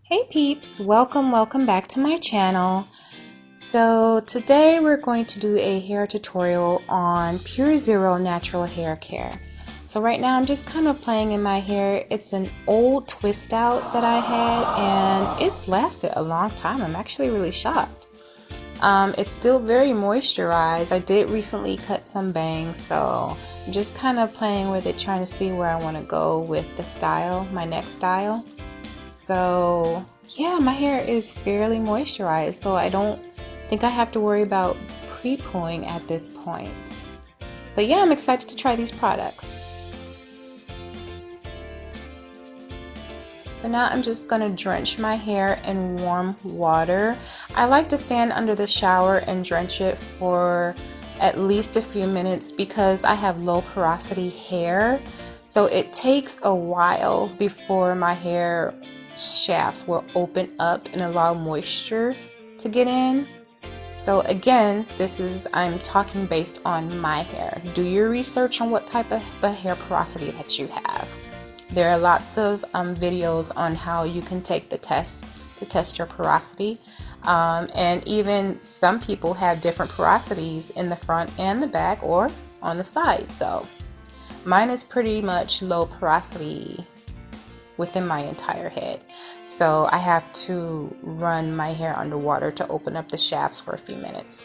Hey peeps, welcome back to my channel. So today we're going to do a hair tutorial on Pure Zero natural hair care. So right now I'm just kind of playing in my hair. It's an old twist out that I had and it's lasted a long time. I'm actually really shocked. It's still very moisturized. I did recently cut some bangs, so I'm just kind of playing with it, trying to see where I want to go with the style, my next style. So yeah, my hair is fairly moisturized, so I don't think I have to worry about pre-pooing at this point. But yeah, I'm excited to try these products. So now I'm just going to drench my hair in warm water. I like to stand under the shower and drench it for at least a few minutes because I have low porosity hair. So it takes a while before my hair shafts will open up and allow moisture to get in. So again, I'm talking based on my hair. Do your research on what type of hair porosity that you have. There are lots of videos on how you can take the test to test your porosity. And even some people have different porosities in the front and the back or on the side. So mine is pretty much low porosity within my entire head. So I have to run my hair underwater to open up the shafts for a few minutes.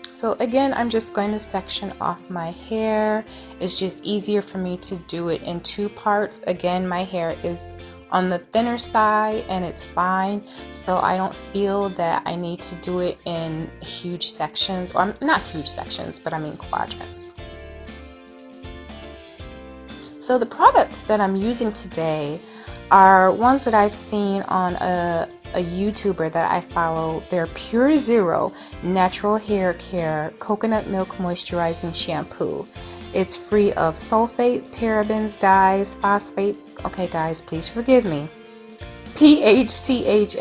So again, I'm just going to section off my hair. It's just easier for me to do it in two parts. Again, my hair is on the thinner side and it's fine, so I don't feel that I need to do it in huge sections, or not huge sections, but I mean quadrants. So the products that I'm using today are ones that I've seen on a YouTuber that I follow. They're Pure Zero Natural Hair Care Coconut Milk Moisturizing Shampoo. It's free of sulfates, parabens, dyes, phosphates. Okay guys, please forgive me. PHTHALATES,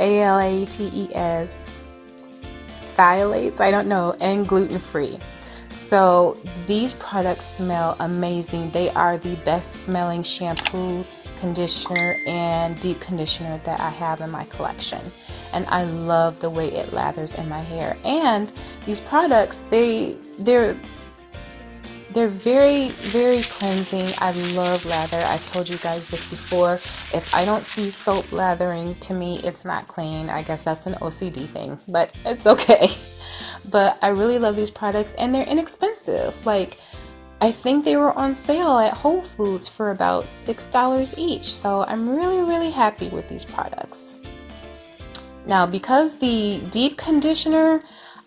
phthalates, I don't know, and gluten-free. So these products smell amazing. They are the best smelling shampoo, conditioner, and deep conditioner that I have in my collection. And I love the way it lathers in my hair. And these products, they're very, very cleansing. I love lather. I've told you guys this before. If I don't see soap lathering, to me, it's not clean. I guess that's an OCD thing, but it's okay. But I really love these products and they're inexpensive. Like, I think they were on sale at Whole Foods for about $6 each. So I'm really happy with these products. Now, because the deep conditioner,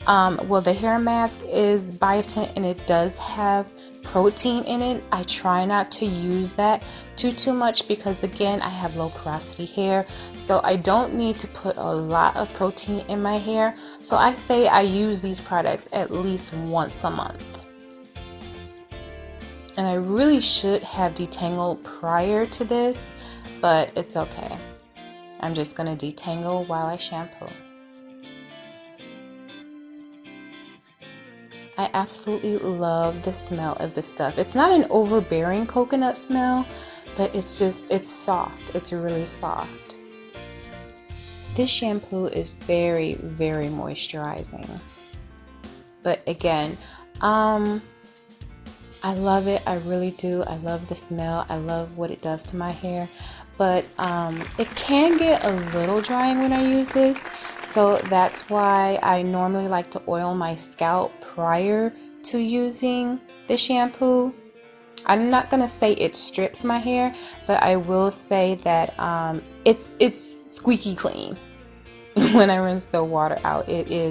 the hair mask is biotin and it does have protein in it, I try not to use that too much because again, I have low porosity hair, so I don't need to put a lot of protein in my hair. So I say I use these products at least once a month. And I really should have detangled prior to this, but it's okay. I'm just going to detangle while I shampoo. I absolutely love the smell of this stuff. It's not an overbearing coconut smell, but it's soft. It's really soft. This shampoo is very moisturizing. But again, I love it. I really do. I love the smell. I love what it does to my hair. But it can get a little drying when I use this, so that's why I normally like to oil my scalp prior to using the shampoo. I'm not gonna say it strips my hair, but I will say that it's squeaky clean. When I rinse the water out,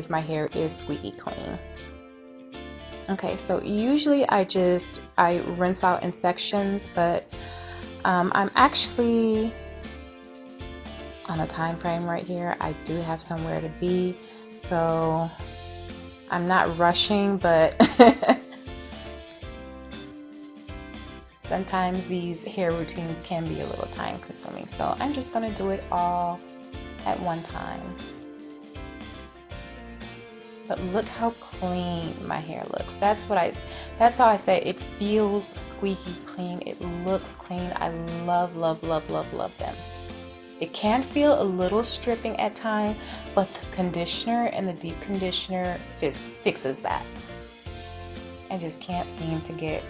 my hair is squeaky clean. Okay, so usually I rinse out in sections, but I'm actually on a time frame right here. I do have somewhere to be, so I'm not rushing, but sometimes these hair routines can be a little time consuming, so I'm just gonna do it all at one time. But look how clean my hair looks. That's how I say it feels squeaky clean. It looks clean. I love them. It can feel a little stripping at times, but the conditioner and the deep conditioner fixes that. I just can't seem to get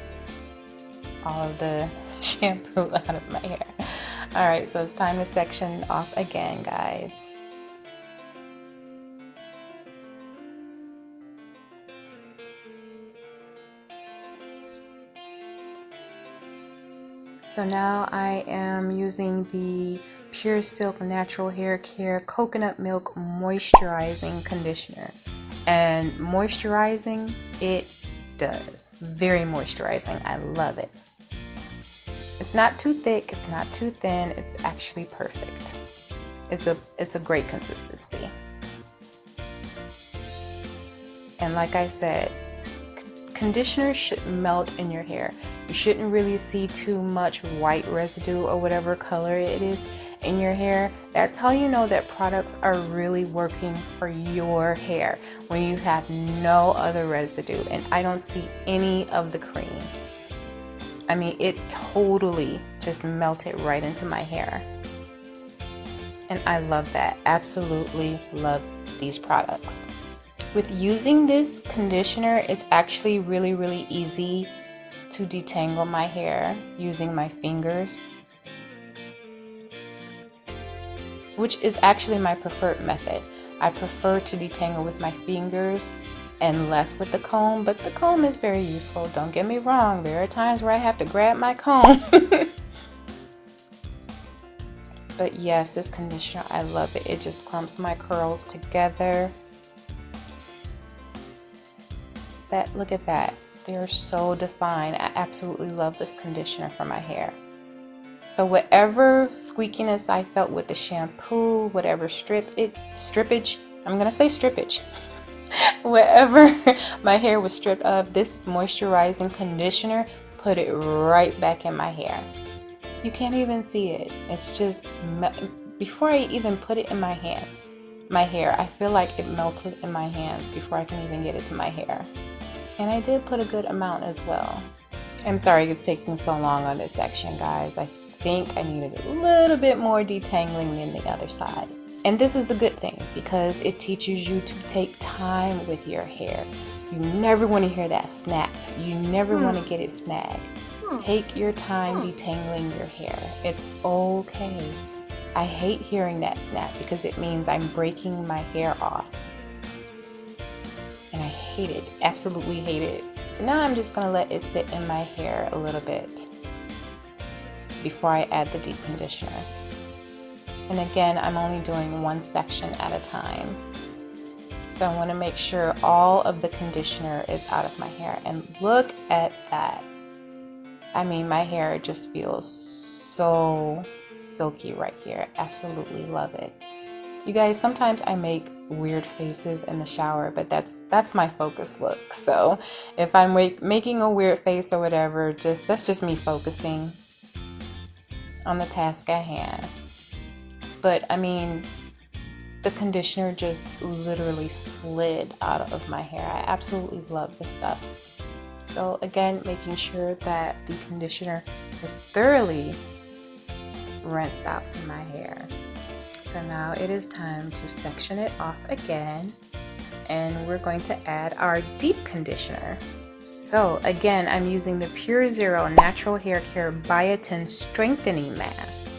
all of the shampoo out of my hair. All right, so it's time to section off again, guys. So now I am using the Pure Silk Natural Hair Care Coconut Milk Moisturizing Conditioner. And moisturizing, it does. Very moisturizing. I love it. It's not too thick, it's not too thin, it's actually perfect. It's a great consistency. And like I said, conditioner should melt in your hair. You shouldn't really see too much white residue or whatever color it is in your hair. That's how you know that products are really working for your hair, when you have no other residue. And I don't see any of the cream. I mean, it totally just melted right into my hair. And I love that. Absolutely love these products. With using this conditioner, it's actually really easy to detangle my hair using my fingers, which is actually my preferred method. I prefer to detangle with my fingers and less with the comb, but the comb is very useful. Don't get me wrong, there are times where I have to grab my comb. But yes, this conditioner, I love it. It just clumps my curls together. Look at that. They're so defined. I absolutely love this conditioner for my hair. So whatever squeakiness I felt with the shampoo, whatever strippage, I'm gonna say strippage. Whatever my hair was stripped of, this moisturizing conditioner put it right back in my hair. You can't even see it. It's just, before I even put it in my hair, I feel like it melted in my hands before I can even get it to my hair. And I did put a good amount as well. I'm sorry it's taking so long on this section, guys. I think I needed a little bit more detangling than the other side. And this is a good thing because it teaches you to take time with your hair. You never want to hear that snap. You never want to get it snagged. Take your time detangling your hair. It's okay. I hate hearing that snap because it means I'm breaking my hair off. And I hate it, absolutely hate it. So now I'm just gonna let it sit in my hair a little bit before I add the deep conditioner. And again, I'm only doing one section at a time. So I wanna make sure all of the conditioner is out of my hair. And look at that. I mean, my hair just feels so silky right here. Absolutely love it. You guys, sometimes I make weird faces in the shower, but that's my focus look. So if I'm making a weird face or whatever, that's just me focusing on the task at hand. But I mean, the conditioner just literally slid out of my hair. I absolutely love this stuff. So again, making sure that the conditioner is thoroughly rinsed out from my hair. So now it is time to section it off again, and we're going to add our deep conditioner. So again, I'm using the Pure Zero Natural Hair Care Biotin Strengthening Mask.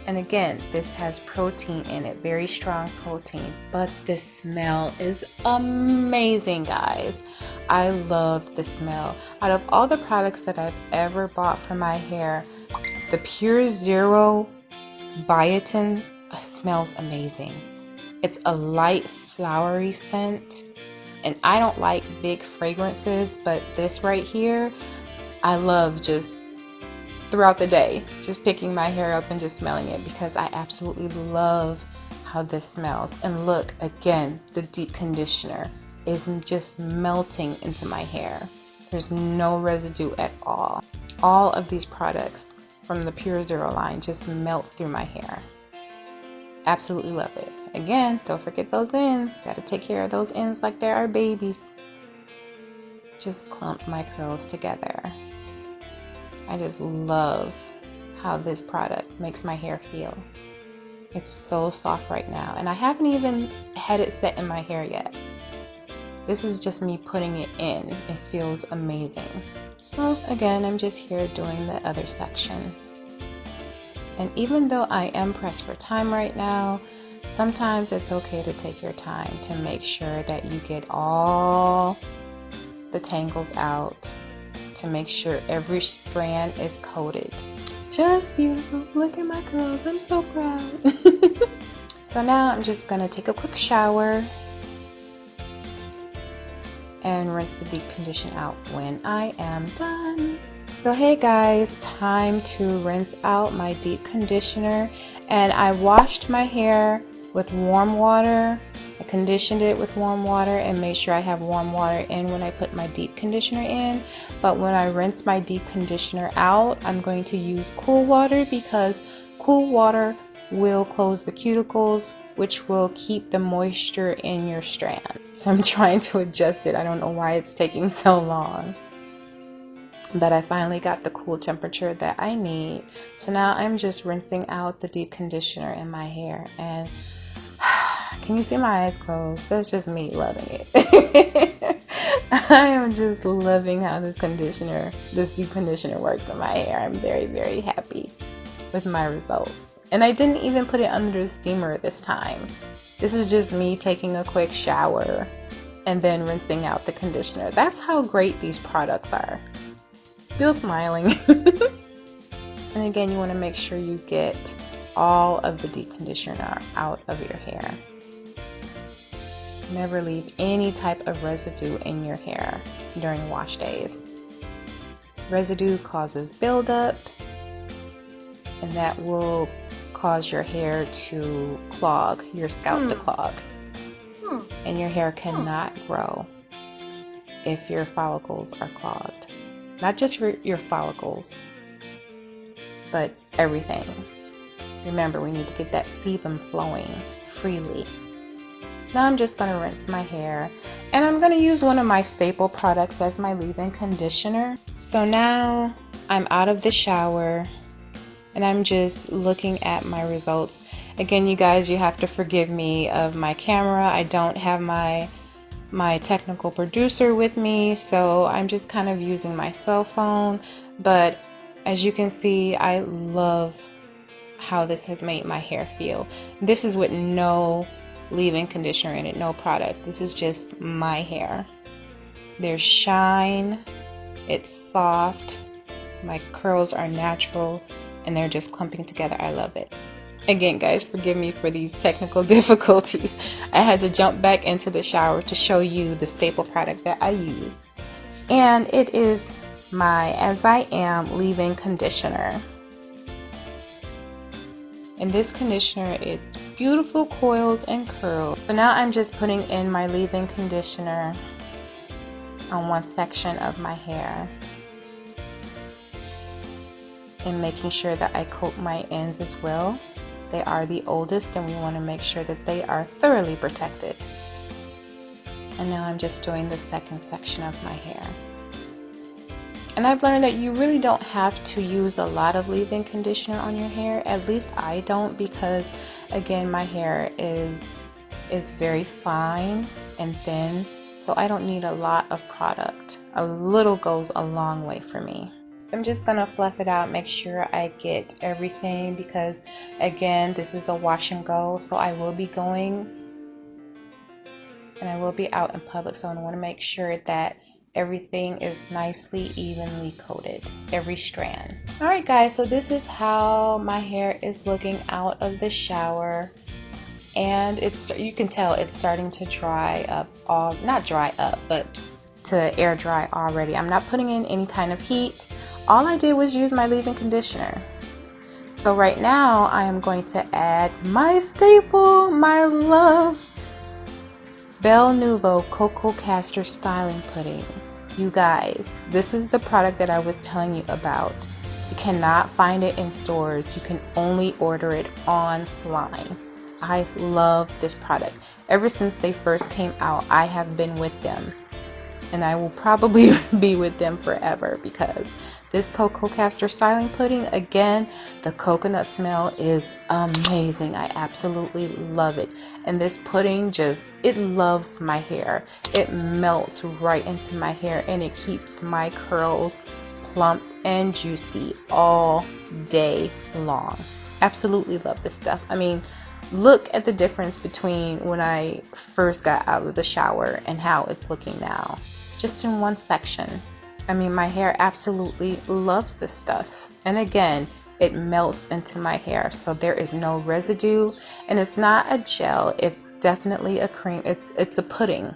And again, this has protein in it, very strong protein, but the smell is amazing, guys. I love the smell. Out of all the products that I've ever bought for my hair, the Pure Zero Biotin smells amazing. It's a light flowery scent, and I don't like big fragrances, but this right here, I love just throughout the day, just picking my hair up and just smelling it because I absolutely love how this smells. And look, again, the deep conditioner is just melting into my hair. There's no residue at all. All of these products from the Pure Zero line just melts through my hair. Absolutely love it. Again, don't forget those ends. Gotta take care of those ends like they are babies. Just clump my curls together. I just love how this product makes my hair feel. It's so soft right now, and I haven't even had it set in my hair yet. This is just me putting it in. It feels amazing. So again, I'm just here doing the other section. And even though I am pressed for time right now, sometimes it's okay to take your time to make sure that you get all the tangles out, to make sure every strand is coated. Just beautiful. Look at my curls. I'm so proud. So now I'm just gonna take a quick shower and rinse the deep condition out when I am done. So hey guys, time to rinse out my deep conditioner, and I washed my hair with warm water. I conditioned it with warm water and made sure I have warm water in when I put my deep conditioner in. But when I rinse my deep conditioner out, I'm going to use cool water because cool water will close the cuticles, which will keep the moisture in your strand. So I'm trying to adjust it. I don't know why it's taking so long. But I finally got the cool temperature that I need. So now I'm just rinsing out the deep conditioner in my hair, and can you see my eyes closed? That's just me loving it. I am just loving how this deep conditioner works in my hair. I'm very, very happy with my results. And I didn't even put it under the steamer this time. This is just me taking a quick shower and then rinsing out the conditioner. That's how great these products are. Still smiling. And again, you want to make sure you get all of the deep conditioner out of your hair. Never leave any type of residue in your hair during wash days. Residue causes buildup, and that will cause your hair to clog, your scalp to clog. And your hair cannot grow if your follicles are clogged. Not just your follicles, but everything. Remember, we need to get that sebum flowing freely. So now I'm just going to rinse my hair, and I'm going to use one of my staple products as my leave-in conditioner. So now I'm out of the shower, and I'm just looking at my results. Again, you guys, you have to forgive me of my camera. I don't have my technical producer with me, so I'm just kind of using my cell phone. But as you can see, I love how this has made my hair feel. This is with no leave-in conditioner in it, no product. This is just my hair. There's shine, it's soft, my curls are natural, and they're just clumping together. I love it. Again, guys, forgive me for these technical difficulties. I had to jump back into the shower to show you the staple product that I use. And it is my As I Am leave-in conditioner. And this conditioner, it's beautiful coils and curls. So now I'm just putting in my leave-in conditioner on one section of my hair, and making sure that I coat my ends as well. They are the oldest, and we want to make sure that they are thoroughly protected. And now I'm just doing the second section of my hair. And I've learned that you really don't have to use a lot of leave-in conditioner on your hair. At least I don't, because again, my hair is very fine and thin, so I don't need a lot of product. A little goes a long way for me. So I'm just gonna fluff it out, make sure I get everything, because again, this is a wash and go, so I will be going and I will be out in public, so I want to make sure that everything is nicely evenly coated, every strand. Alright guys, so this is how my hair is looking out of the shower, and you can tell it's starting to dry up, not dry up, but to air dry already. I'm not putting in any kind of heat. All I did was use my leave-in conditioner. So right now I am going to add my staple, my love, Belle Nouveau Cocoa Castor Styling Pudding. You guys, this is the product that I was telling you about. You cannot find it in stores. You can only order it online. I love this product. Ever since they first came out, I have been with them. and I will probably be with them forever, because this cocoa castor styling pudding, again, the coconut smell is amazing. I absolutely love it. And this pudding just, it loves my hair. It melts right into my hair, and it keeps my curls plump and juicy all day long. Absolutely love this stuff. I mean, look at the difference between when I first got out of the shower and how it's looking now, just in one section. I mean, my hair absolutely loves this stuff. And again, it melts into my hair, so there is no residue, and it's not a gel, it's definitely a cream. It's a pudding.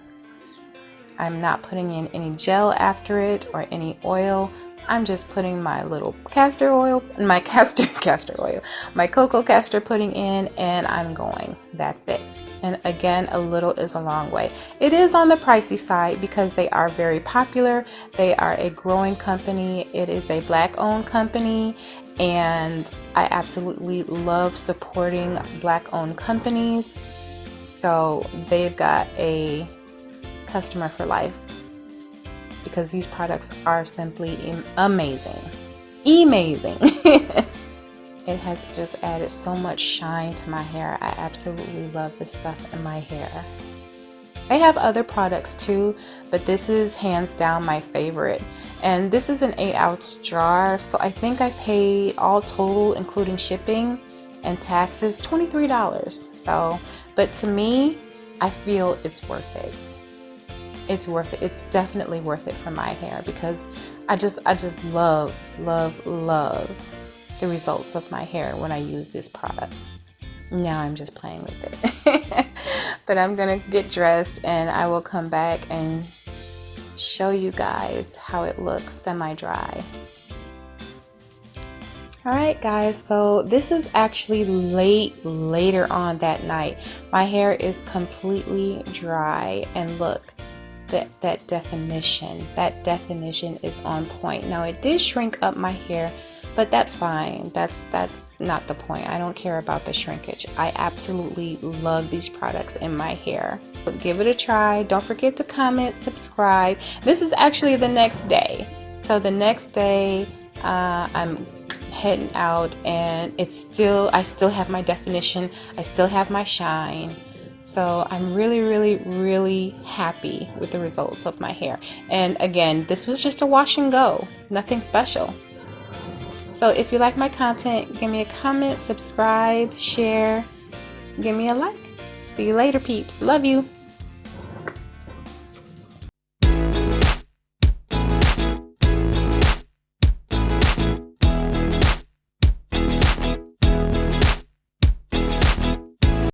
I'm not putting in any gel after it or any oil. I'm just putting my little castor oil, my cocoa castor pudding in, and I'm going. That's it. And again, a little is a long way. It is on the pricey side because they are very popular. They are a growing company. It is a Black-owned company, and I absolutely love supporting Black-owned companies. So they've got a customer for life, because these products are simply amazing. Amazing. It has just added so much shine to my hair. I absolutely love this stuff in my hair. I have other products too, but this is hands down my favorite. And this is an 8-ounce jar, so I think I paid all total, including shipping and taxes, $23. So, but to me, I feel it's worth it. It's worth it. It's definitely worth it for my hair, because I just love the results of my hair when I use this product. Now I'm just playing with it. But I'm gonna get dressed, and I will come back and show you guys how it looks semi-dry. Alright guys, so this is actually later on that night. My hair is completely dry, and look, that definition is on point. Now it did shrink up my hair, but that's fine. That's not the point. I don't care about the shrinkage. I absolutely love these products in my hair. But give it a try. Don't forget to comment, subscribe. This is actually the next day. So the next day, I'm heading out, and I still have my definition. I still have my shine. So I'm really happy with the results of my hair. And again, this was just a wash and go, nothing special. So if you like my content, give me a comment, subscribe, share, give me a like. See you later, peeps. Love you.